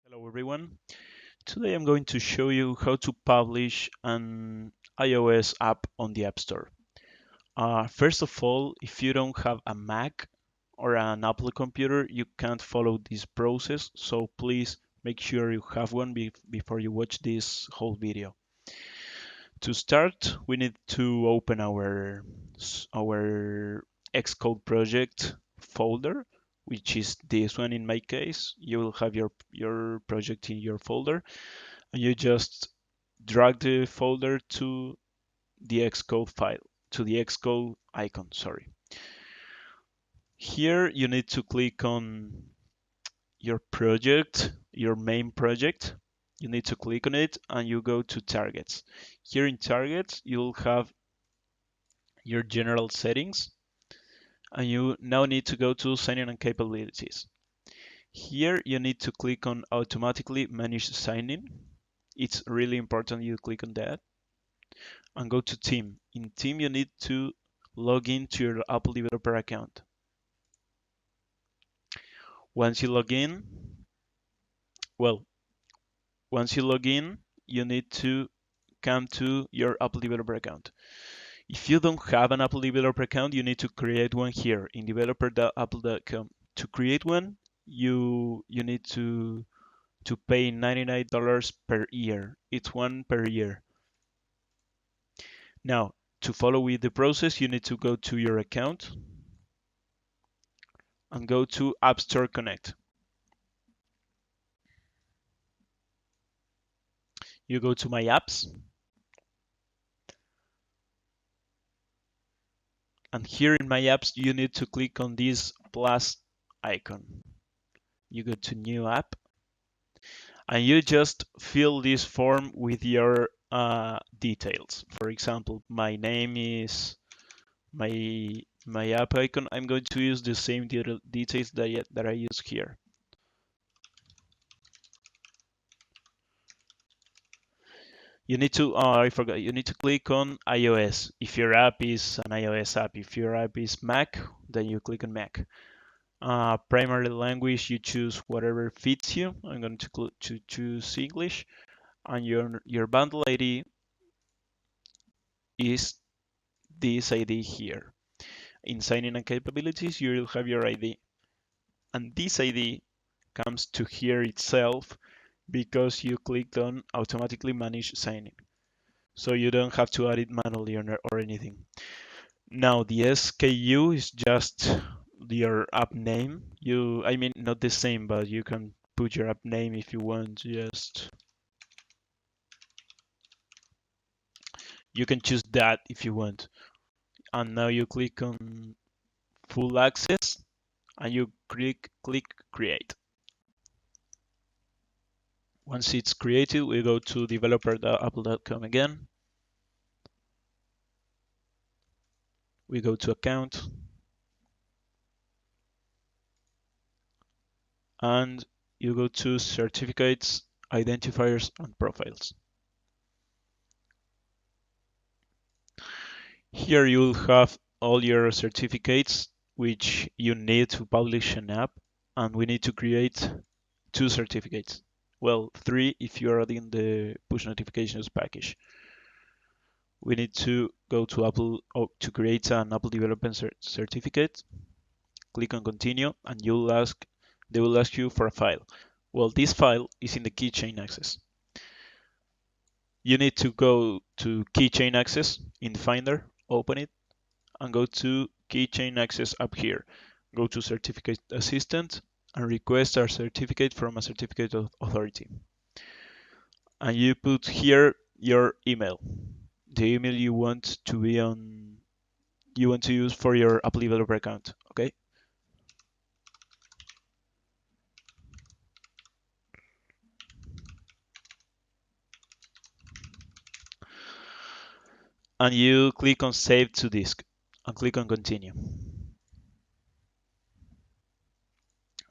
Hello everyone. Today I'm going to show you how to publish an iOS app on the App Store. First of all, if you don't have a Mac or an Apple computer, you can't follow this process. So please make sure you have one before you watch this whole video. To start, we need to open our Xcode project folder, which is this one in my case. You will have your project in your folder, and you just drag the folder to the Xcode file, to the Xcode icon, sorry. Here you need to click on your project, your main project. You need to click on it and you go to targets. Here in targets, you'll have your general settings, and you now need to go to sign-in and capabilities. Here you need to click on automatically manage sign-in. It's really important you click on that and go to team. In team you need to log into your Apple developer account. Once you log in, well, once you log in, you need to come to your Apple developer account. If you don't have an Apple developer account, you need to create one here in developer.apple.com. To create one, you need to pay $99 per year. It's one per year. Now, to follow with the process, you need to go to your account and go to Appstore Connect. You go to My Apps, and here in My Apps, you need to click on this plus icon. You go to New App, and you just fill this form with your details. For example, my name is my app icon. I'm going to use the same details that I use here. You need to, I forgot, you need to click on iOS. If your app is an iOS app, if your app is Mac, then you click on Mac. Primary language, you choose whatever fits you. I'm going to choose English, and your bundle ID is this ID here. In sign-in and capabilities, you will have your ID, and this ID comes to here itself because you clicked on automatically manage sign-in. So you don't have to add it manually or anything. Now the SKU is just your app name. I mean, not the same, but you can put your app name if you want. You can choose that if you want. And now you click on full access and you click create. Once it's created, we go to developer.apple.com again. We go to account, and you go to certificates, identifiers, and profiles. Here you'll have all your certificates which you need to publish an app, and we need to create 2 certificates. Well, 3 if you're adding the push notifications package. We need to go to Apple to create an Apple development certificate. Click on continue, and they will ask you for a file. Well, this file is in the keychain access. You need to go to keychain access in the Finder, open it, and go to keychain access up here. Go to certificate assistant and request a certificate from a certificate authority. And you put here your email, the email you want to use for your Apple developer account. Okay. And you click on save to disk and click on continue.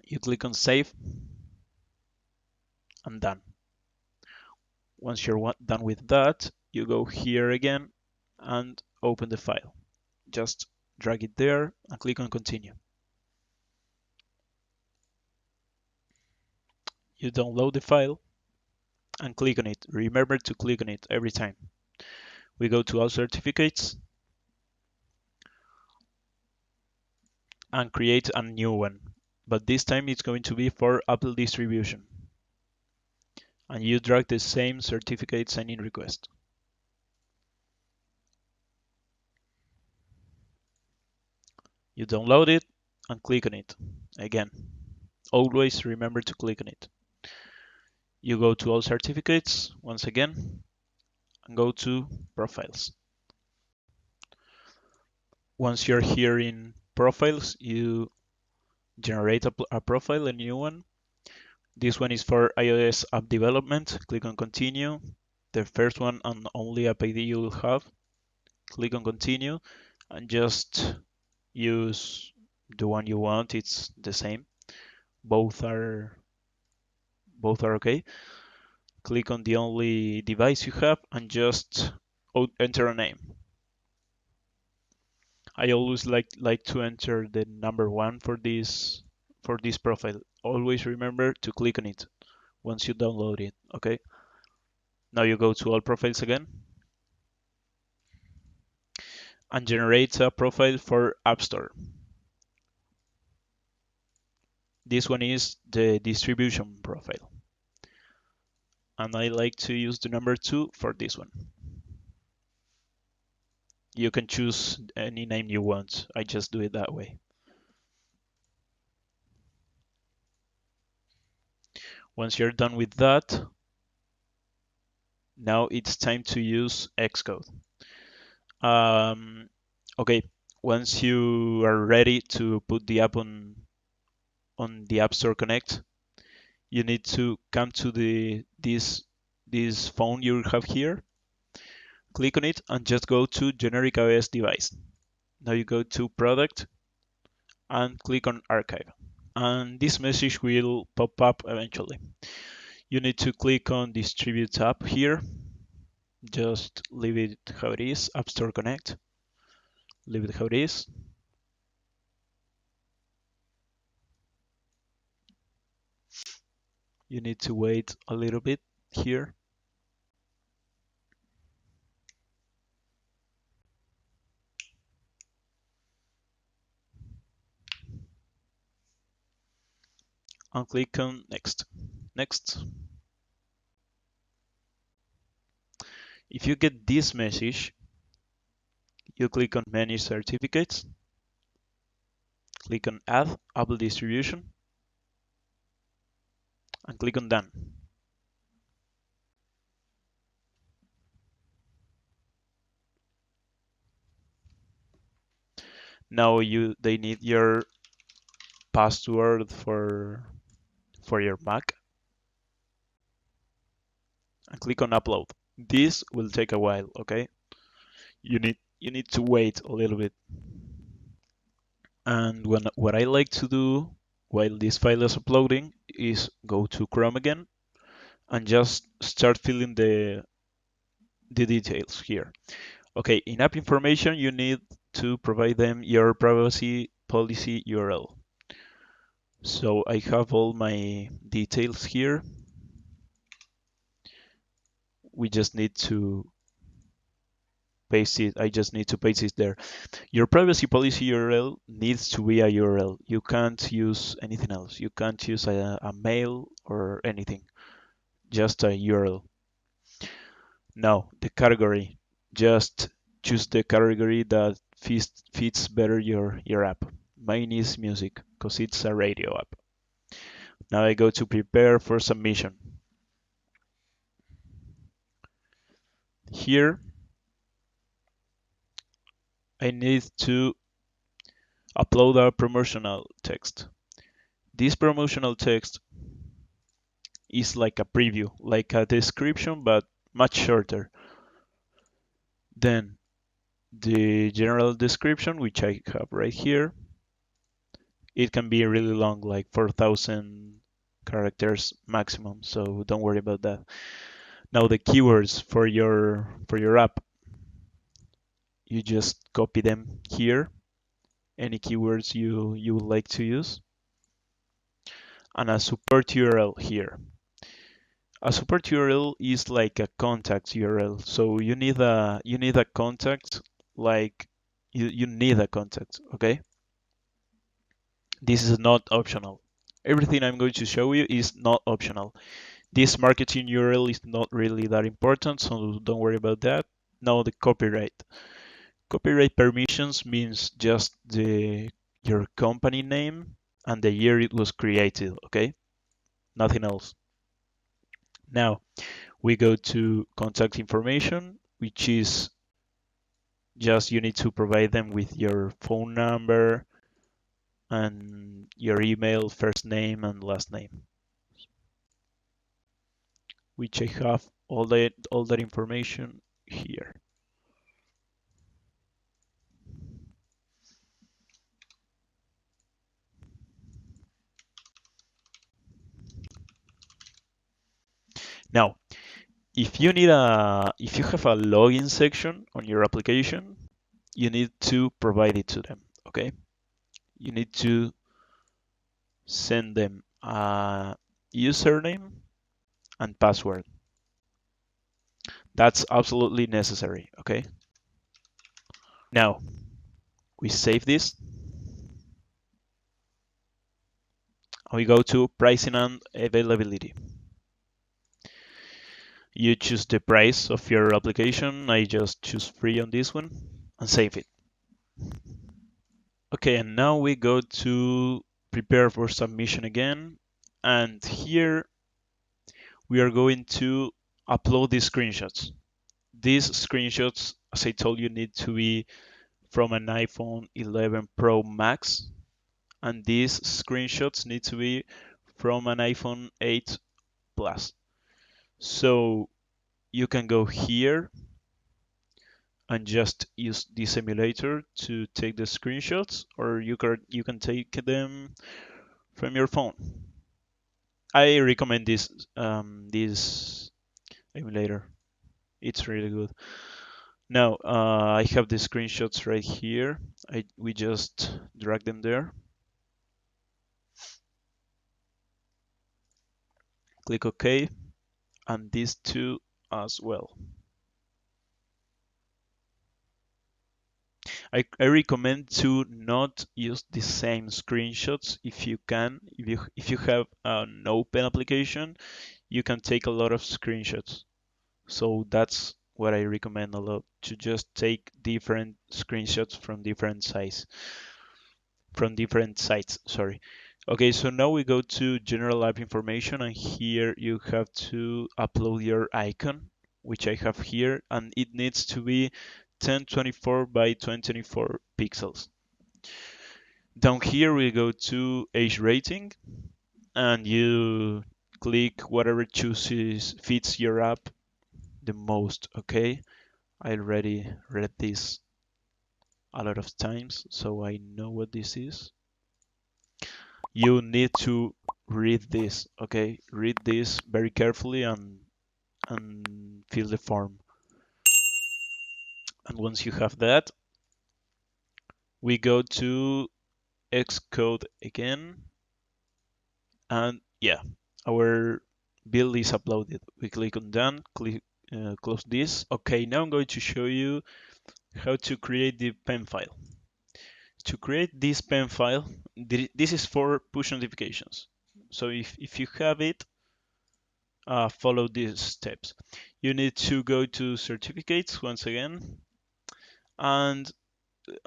You click on save and done. Once you're done with that, you go here again and open the file. Just drag it there and click on continue. You download the file and click on it. Remember to click on it every time. We go to all certificates and create a new one. But this time it's going to be for Apple distribution. And you drag the same certificate sign-in request. You download it and click on it again. Always remember to click on it. You go to all certificates once again and go to profiles. Once you're here in profiles, you generate a profile, a new one. This one is for iOS app development. Click on continue. The first one and only app ID you will have. Click on continue and just use the one you want. It's the same. Both are okay. Click on the only device you have and just enter a name. I always like to enter the number 1 for this profile. Always remember to click on it once you download it, okay? Now you go to all profiles again and generate a profile for Appstore. This one is the distribution profile. And I like to use the number 2 for this one. You can choose any name you want. I just do it that way. Once you're done with that, now it's time to use Xcode. Okay, once you are ready to put the app on the App Store Connect, you need to come to this phone you have here, click on it, and just go to generic iOS device. Now you go to product and click on archive. And this message will pop up eventually. You need to click on distribute app here. Just leave it how it is, App Store Connect. Leave it how it is. You need to wait a little bit here. And click on next. Next. If you get this message, you click on Manage Certificates, click on Add Apple Distribution, and click on Done. Now they need your password for your Mac, and click on Upload. This will take a while, okay? You need to wait a little bit. And what I like to do while this file is uploading is go to Chrome again and just start filling the details here. Okay, in app information, you need to provide them your privacy policy URL. So I have all my details here. We just need to paste it. I just need to paste it there. Your privacy policy URL needs to be a URL. You can't use anything else. You can't use a mail or anything. Just a URL. Now, the category. Just choose the category that fits better your app. Mine is music because it's a radio app. Now I go to prepare for submission. Here, I need to upload a promotional text. This promotional text is like a preview, like a description, but much shorter than the general description, which I have right here. It can be really long, like 4,000 characters maximum, so don't worry about that. Now the keywords for your app, you just copy them here, any keywords you would like to use, and a support URL here. A support URL is like a contact URL. So you need a contact, like you need a contact, okay? This is not optional. Everything I'm going to show you is not optional. This marketing URL is not really that important, so don't worry about that. Now the copyright. Copyright permissions means just your company name and the year it was created, okay? Nothing else. Now we go to contact information, which is just you need to provide them with your phone number and your email, first name and last name, which I have all that information here. Now, if you have a login section on your application, you need to provide it to them, okay? You need to send them a username and password. That's absolutely necessary, okay? Now, we save this. And we go to pricing and availability. You choose the price of your application. I just choose free on this one and save it. Okay, and now we go to prepare for submission again. And here we are going to upload these screenshots. These screenshots, as I told you, need to be from an iPhone 11 Pro Max. And these screenshots need to be from an iPhone 8 Plus. So you can go here and just use this emulator to take the screenshots, or you can take them from your phone. I recommend this emulator. It's really good. Now I have the screenshots right here. We just drag them there. Click OK, and these two as well. I recommend to not use the same screenshots if you can. If you have an open application, you can take a lot of screenshots. So that's what I recommend a lot, to just take different screenshots from different sites, sorry. Okay, so now we go to general app information, and here you have to upload your icon, which I have here, and it needs to be 1024 by 2024 pixels. Down here we go to age rating, and you click whatever fits your app the most, okay? I already read this a lot of times, so I know what this is. You need to read this, okay? Read this very carefully and fill the form. And once you have that, we go to Xcode again, and yeah, our build is uploaded. We click on done, close this. Okay, now I'm going to show you how to create the pen file. To create this pen file, this is for push notifications. So if you have it, follow these steps. You need to go to certificates once again, and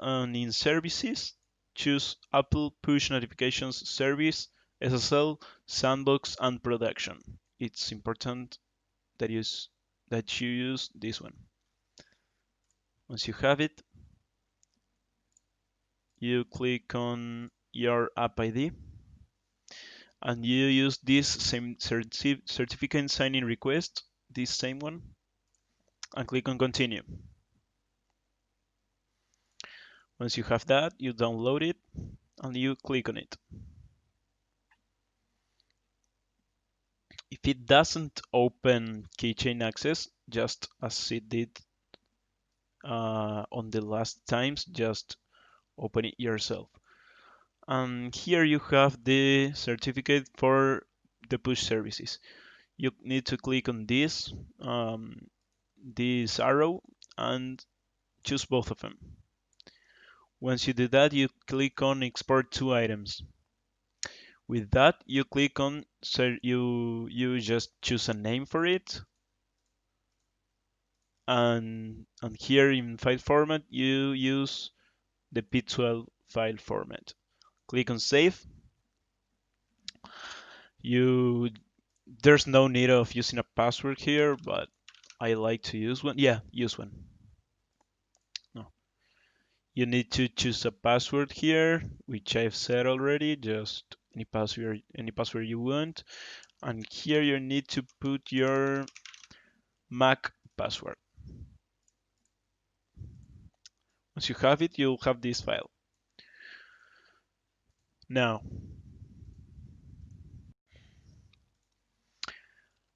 in services, choose Apple Push Notifications Service, SSL, Sandbox, and Production. It's important that you use this one. Once you have it, you click on your app ID, and you use this same certificate sign-in request, this same one, and click on continue. Once you have that, you download it and you click on it. If it doesn't open keychain access, just as it did on the last times, just open it yourself. And here you have the certificate for the push services. You need to click on this arrow and choose both of them. Once you do that, you click on export two items. With that, you click on, so you just choose a name for it, and here in file format you use the P12 file format. Click on save. You There's no need of using a password here, but I like to use one. Yeah, use one. No. You need to choose a password here, which I've set already, just any password you want. And here you need to put your Mac password. Once you have it, you'll have this file. Now,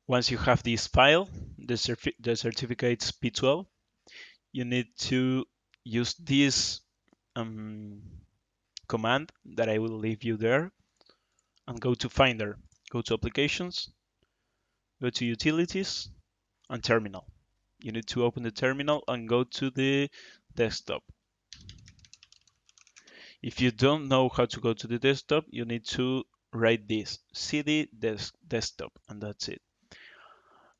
once you have this file, the certificates P12, you need to use this um, command that I will leave you there and go to Finder. Go to Applications, go to Utilities, and Terminal. You need to open the terminal and go to the desktop. If you don't know how to go to the desktop, you need to write this cd desktop, and that's it.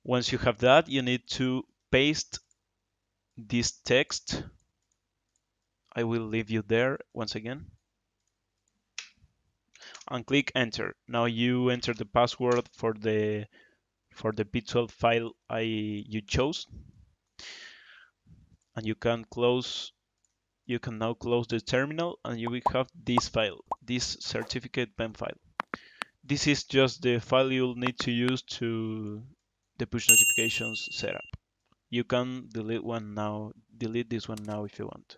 Once you have that, you need to paste this text. I will leave you there once again and click enter. Now you enter the password for the P12 file you chose, and you can now close the terminal and you will have this file, this certificate pen file. This is just the file you'll need to use to the push notifications setup. You can delete this one now if you want.